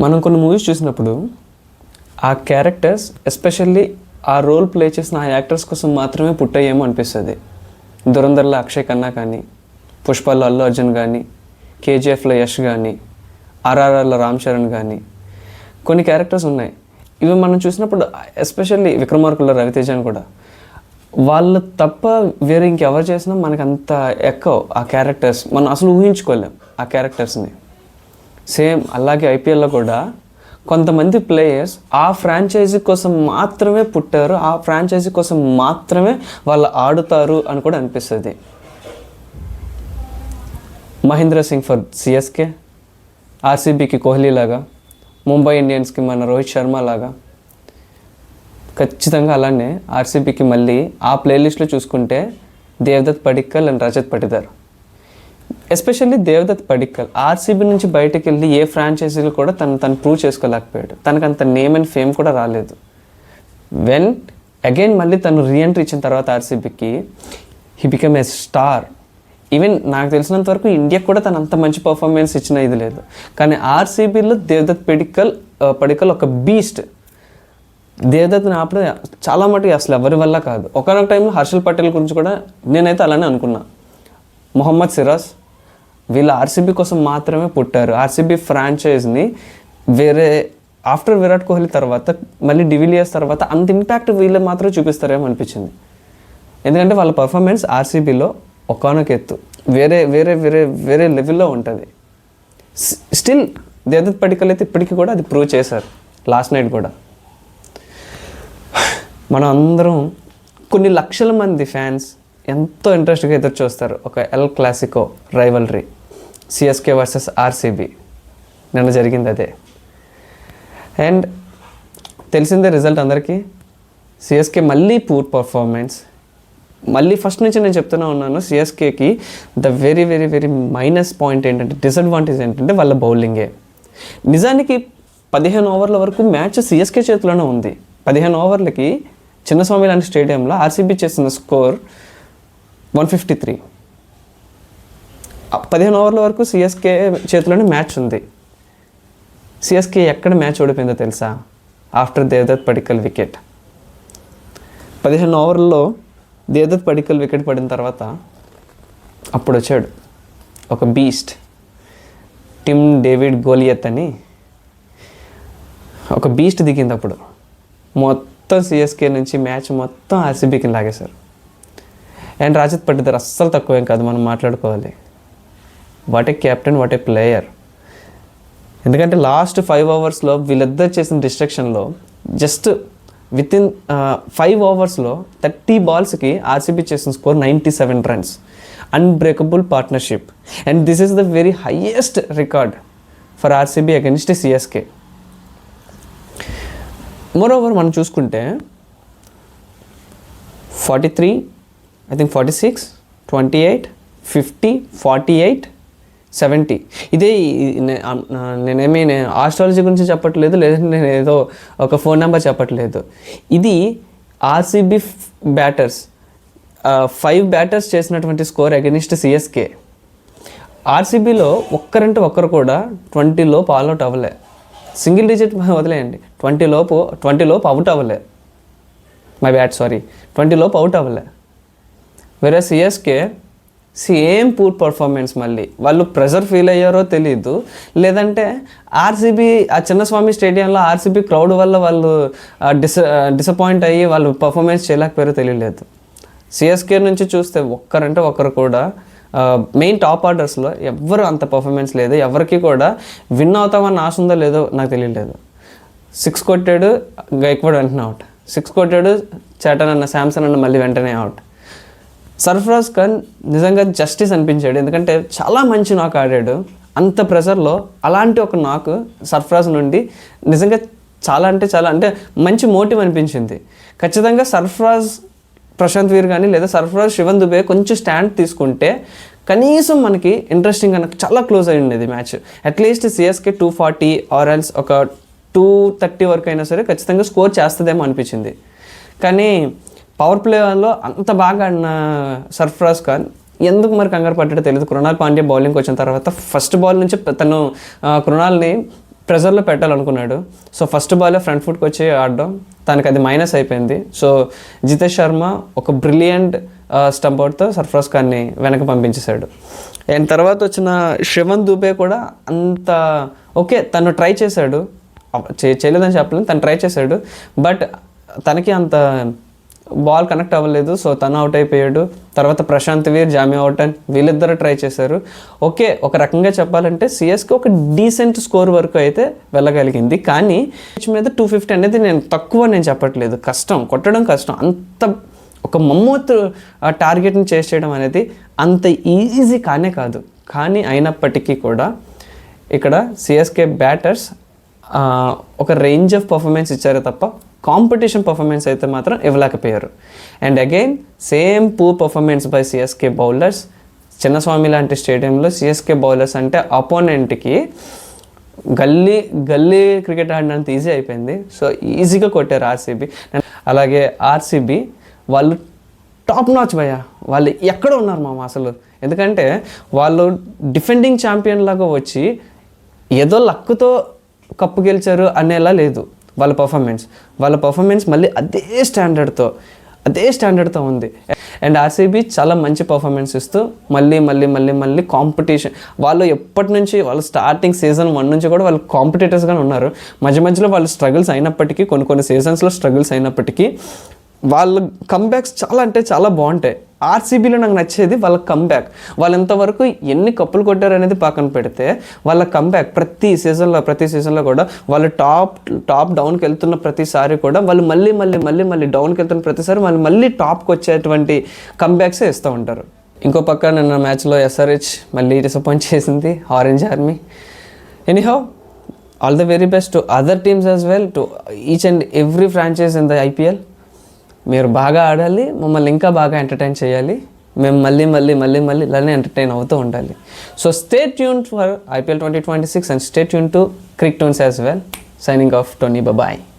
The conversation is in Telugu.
మనం కొన్ని మూవీస్ చూసినప్పుడు ఆ క్యారెక్టర్స్ ఎస్పెషల్లీ ఆ రోల్ ప్లే చేసిన ఆ యాక్టర్స్ కోసం మాత్రమే పుట్టాయేమో అనిపిస్తుంది. దురంధర్లో అక్షయ్ ఖన్నా కానీ, పుష్పలో అల్లు అర్జున్ కానీ, కేజీఎఫ్లో యష్ కానీ, ఆర్ఆర్ఆర్లో రామ్ చరణ్ కానీ కొన్ని క్యారెక్టర్స్ ఉన్నాయి. ఇవి మనం చూసినప్పుడు ఎస్పెషల్లీ విక్రమార్కుల్లో రవితేజని కూడా వాళ్ళు తప్ప వేరే ఇంకెవరు చేసినా మనకు అంత ఎక్కువ ఆ క్యారెక్టర్స్ మనం అసలు ఊహించుకోలేం ఆ క్యారెక్టర్స్ని. సేమ్ అలాగే ఐపీఎల్లో కూడా కొంతమంది ప్లేయర్స్ ఆ ఫ్రాంచైజీ కోసం మాత్రమే పుట్టారు, ఆ ఫ్రాంచైజీ కోసం మాత్రమే వాళ్ళు ఆడుతారు అని కూడా అనిపిస్తుంది. మహేంద్ర సింగ్ ఫర్ సిఎస్కే, ఆర్సీబీకి కోహ్లీ లాగా, ముంబై ఇండియన్స్కి మన రోహిత్ శర్మ లాగా. ఖచ్చితంగా అలానే ఆర్సీబీకి మళ్ళీ ఆ ప్లేలిస్ట్లో చూసుకుంటే Devdutt Padikkal and Rajat Patidar. Especially Devdutt Padikkal RCB నుంచి బయటకు వెళ్ళి ఏ ఫ్రాంచైజీలు కూడా తను ప్రూవ్ చేసుకోలేకపోయాడు. తనకు అంత నేమ్ అండ్ ఫేమ్ కూడా రాలేదు. వెన్ అగైన్ మళ్ళీ తను రీఎంట్రీ ఇచ్చిన తర్వాత ఆర్సీబీకి he become a star. Even నాకు తెలిసినంత వరకు ఇండియాకి కూడా తను అంత మంచి పర్ఫార్మెన్స్ ఇచ్చిన ఇది లేదు. కానీ ఆర్సీబీలో దేవదత్ పడిక్కల్ ఒక బీస్ట్. దేవదత్ని ఆపడం చాలా మటుకు అసలు ఎవరి వల్ల కాదు. ఒకనొక టైంలో హర్షల్ పటేల్ గురించి కూడా నేనైతే అలానే అనుకున్నా. మొహమ్మద్ సిరాజ్ వీళ్ళు ఆర్సీబీ కోసం మాత్రమే పుట్టారు. ఆర్సీబీ ఫ్రాంచైజ్ని వేరే ఆఫ్టర్ విరాట్ కోహ్లీ తర్వాత మళ్ళీ డివిలియర్స్ తర్వాత అంత ఇంపాక్ట్ వీళ్ళు మాత్రం చూపిస్తారేమో అనిపించింది. ఎందుకంటే వాళ్ళ పర్ఫార్మెన్స్ ఆర్సీబీలో ఒకనొక ఎత్తు వేరే వేరే వేరే వేరే లెవెల్లో ఉంటుంది. స్టిల్ దేవదత్ పడిక్కల్ అయితే ఇప్పటికీ కూడా అది ప్రూవ్ చేశారు. లాస్ట్ నైట్ కూడా మనం అందరం కొన్ని లక్షల మంది ఫ్యాన్స్ ఎంతో ఇంట్రెస్ట్గా ఎదురు చూస్తారు ఒక El Clasico rivalry, CSK versus RCB. నిన్న జరిగింది అదే. అండ్ తెలిసిందే రిజల్ట్ అందరికీ. సిఎస్కే మళ్ళీ పూర్ పర్ఫార్మెన్స్. మళ్ళీ ఫస్ట్ నుంచి నేను చెప్తూనే ఉన్నాను, సిఎస్కేకి the very very very minus point ఏంటంటే, డిసడ్వాంటేజ్ ఏంటంటే వాళ్ళ బౌలింగే. నిజానికి 15 ఓవర్ల వరకు మ్యాచ్ సిఎస్కే చేతిలోనే ఉంది. 15 ఓవర్లకి చిన్నస్వామి లాంటి స్టేడియంలో ఆర్సీబీ చేసిన స్కోర్ 153. 15 ఓవర్ల వరకు సిఎస్కే చేతిలోనే మ్యాచ్ ఉంది. సిఎస్కే ఎక్కడ మ్యాచ్ ఓడిపోయిందో తెలుసా? After Devdutt Padikkal wicket. 15 ఓవర్లలో దేవదత్ పడిక్కల్ వికెట్ పడిన తర్వాత అప్పుడు వచ్చాడు ఒక బీస్ట్, టిమ్ డేవిడ్ గోలియత్ అని ఒక బీస్ట్ దిగింది. అప్పుడు మొత్తం సిఎస్కే నుంచి మ్యాచ్ మొత్తం ఆర్సీబీకి లాగేశారు. అండ్ రజత్ పటిదార్ అస్సలు తక్కువేం కాదు, మనం మాట్లాడుకోవాలి. What a captain, what a player. ఎందుకంటే లాస్ట్ 5 ఓవర్స్లో వీళ్ళిద్దరు చేసిన డిస్ట్రక్షన్లో జస్ట్ విత్ ఇన్ 5 ఓవర్స్లో 30 బాల్స్కి ఆర్సీబీ చేసిన score 97 runs. Unbreakable partnership. And this is the very highest record for RCB against CSK. Moreover మనం చూసుకుంటే 43, I think 46, 28, 50, 48, 70. ఇదే నేనేమీ ఆస్ట్రాలజీ గురించి చెప్పట్లేదు, లేదంటే నేను ఏదో ఒక ఫోన్ నెంబర్ చెప్పట్లేదు. ఇది ఆర్సీబీ బ్యాటర్స్ 5 బ్యాటర్స్ చేసినటువంటి స్కోర్ అగెనిస్ట్ సిఎస్కే. ఆర్సీబీలో ఒక్కరంటే ఒక్కరు కూడా 20 లోపు ఆల్అౌట్ అవ్వలే. సింగిల్ డిజిట్ వదిలేయండి, 20 లోపు అవుట్ అవ్వలే. మై బ్యాడ్, సారీ, 20 లోపు అవుట్ అవ్వలే. వేరే సిఎస్కే సేమ్ పూర్ పర్ఫార్మెన్స్. మళ్ళీ వాళ్ళు ప్రెజర్ ఫీల్ అయ్యారో తెలీదు, లేదంటే ఆర్సీబీ ఆ చిన్నస్వామి స్టేడియంలో ఆర్సీబీ క్రౌడ్ వల్ల వాళ్ళు డిసప్పాయింట్ అయ్యి వాళ్ళు పర్ఫార్మెన్స్ చేయలేకపోయారో తెలియలేదు. సిఎస్కే నుంచి చూస్తే ఒక్కరంటే ఒక్కరు కూడా మెయిన్ టాప్ ఆర్డర్స్లో ఎవ్వరు అంత పర్ఫార్మెన్స్ లేదు. ఎవరికి కూడా విన్ అవుతామని ఆశ ఉందో లేదో నాకు తెలియలేదు. 6 కొట్టాడు గైక్వాడ్ వెంటనే అవుట్, 6 కొట్టాడు చాటన్ అన్న శాంసన్ అన్న మళ్ళీ వెంటనే అవుట్. సర్ఫరాజ్ ఖాన్ నిజంగా జస్టిస్ అనిపించాడు, ఎందుకంటే చాలా మంచి నాక్ ఆడాడు. అంత ప్రెషర్లో అలాంటి ఒక నాక్ సర్ఫరాజ్ నుండి నిజంగా చాలా అంటే మంచి మోటివ్ అనిపించింది. ఖచ్చితంగా సర్ఫరాజ్, ప్రశాంత్ వీర్ కానీ లేదా సర్ఫరాజ్, శివన్ దుబే కొంచెం స్టాండ్ తీసుకుంటే కనీసం మనకి ఇంట్రెస్టింగ్ కనుక చాలా క్లోజ్ అయి ఉండేది match. At least CSK 240 or else ఒక 230 వరకు అయినా సరే ఖచ్చితంగా స్కోర్ చేస్తుందేమో అనిపించింది. కానీ పవర్ ప్లేలో అంత బాగా ఆడిన సర్ఫరాజ్ ఖాన్ ఎందుకు మరి కంగారు పడ్డాడో తెలియదు. కృణాల్ పాండ్యా బౌలింగ్కి వచ్చిన తర్వాత ఫస్ట్ బాల్ నుంచి తను కృణాల్ని ప్రెజర్లో పెట్టాలనుకున్నాడు. సో ఫస్ట్ బాలే ఫ్రంట్ ఫుట్కి వచ్చి ఆడడం తనకి అది మైనస్ అయిపోయింది. సో జితేష్ శర్మ ఒక బ్రిలియంట్ స్టంప్ అవుట్తో సర్ఫరాజ్ ఖాన్ని వెనక పంపించేశాడు. అండ్ తర్వాత వచ్చిన శివన్ దుబే కూడా అంత ఓకే, తను ట్రై చేశాడు, చేయలేదని చెప్పలేను, తను ట్రై చేశాడు, బట్ తనకి అంత బాల్ కనెక్ట్ అవ్వలేదు. సో తను అవుట్ అయిపోయాడు. తర్వాత ప్రశాంత్ వీర్, జామీ ఔటన్ వీళ్ళిద్దరూ ట్రై చేశారు. ఓకే, ఒక రకంగా చెప్పాలంటే సిఎస్కే ఒక డీసెంట్ స్కోర్ వరకు అయితే వెళ్ళగలిగింది. కానీ పిచ్ మీద 250 అనేది నేను చెప్పట్లేదు, కష్టం, కొట్టడం కష్టం. అంత ఒక మమ్మూత్ టార్గెట్ని చేస్ చేయడం అనేది అంత ఈజీ కానే కాదు. కానీ అయినప్పటికీ కూడా ఇక్కడ సిఎస్కే బ్యాటర్స్ ఒక రేంజ్ ఆఫ్ పర్ఫార్మెన్స్ ఇచ్చారు తప్ప కాంపిటీషన్ పర్ఫార్మెన్స్ అయితే మాత్రం ఇవ్వలేకపోయారు. And again same poor performance by CSK bowlers. Chinnaswamy లాంటి స్టేడియంలో సిఎస్కే బౌలర్స్ అంటే అపోనెంట్కి గల్లీ క్రికెట్ ఆడినంత ఈజీ అయిపోయింది. సో ఈజీగా కొట్టారు ఆర్సీబీ. అలాగే ఆర్సీబీ వాళ్ళు టాప్ నాచ్ భయ్యా, వాళ్ళు ఎక్కడ ఉన్నారు మామ అసలు. ఎందుకంటే వాళ్ళు డిఫెండింగ్ ఛాంపియన్ లాగా వచ్చి ఏదో లక్కుతో కప్పు గెలిచారు అనేలా లేదు వాళ్ళ పర్ఫార్మెన్స్ మళ్ళీ అదే స్టాండర్డ్తో ఉంది. అండ్ ఆర్సీబీ చాలా మంచి పర్ఫార్మెన్స్ ఇస్తూ మళ్ళీ కాంపిటీషన్. వాళ్ళు ఎప్పటి నుంచి వాళ్ళు స్టార్టింగ్ సీజన్ 1 నుంచి కూడా వాళ్ళు కాంపిటేటర్స్గానే ఉన్నారు. మధ్యలో వాళ్ళు స్ట్రగుల్స్ అయినప్పటికీ, కొన్ని సీజన్స్లో స్ట్రగుల్స్ అయినప్పటికీ వాళ్ళ కంబ్యాక్స్ చాలా అంటే చాలా బాగుంటాయి. ఆర్సీబీలో నాకు నచ్చేది వాళ్ళ కంబ్యాక్. వాళ్ళు ఎంతవరకు ఎన్ని కప్పులు కొట్టారు అనేది పక్కన పెడితే వాళ్ళ కంబ్యాక్ ప్రతి సీజన్లో కూడా వాళ్ళు టాప్ డౌన్కి వెళ్తున్న ప్రతిసారి కూడా వాళ్ళు మళ్ళీ డౌన్కి వెళ్తున్న ప్రతిసారి వాళ్ళు మళ్ళీ టాప్కి వచ్చేటువంటి కంబ్యాక్సే ఇస్తూ ఉంటారు. ఇంకో పక్క నిన్న మ్యాచ్లో ఎస్ఆర్హెచ్ మళ్ళీ డిసప్పాయింట్ చేసింది orange army. Anyhow, all the very best to other teams as well, to each and every franchise in the IPL. మీరు బాగా ఆడాలి, మమ్మల్ని ఇంకా బాగా ఎంటర్టైన్ చేయాలి, మేము మళ్ళీ ఇలానే ఎంటర్టైన్ అవుతూ ఉండాలి. So stay tune for IPL 2026 and stay tuned to Crick Tunes as well. Signing off, Tony. Bye-bye.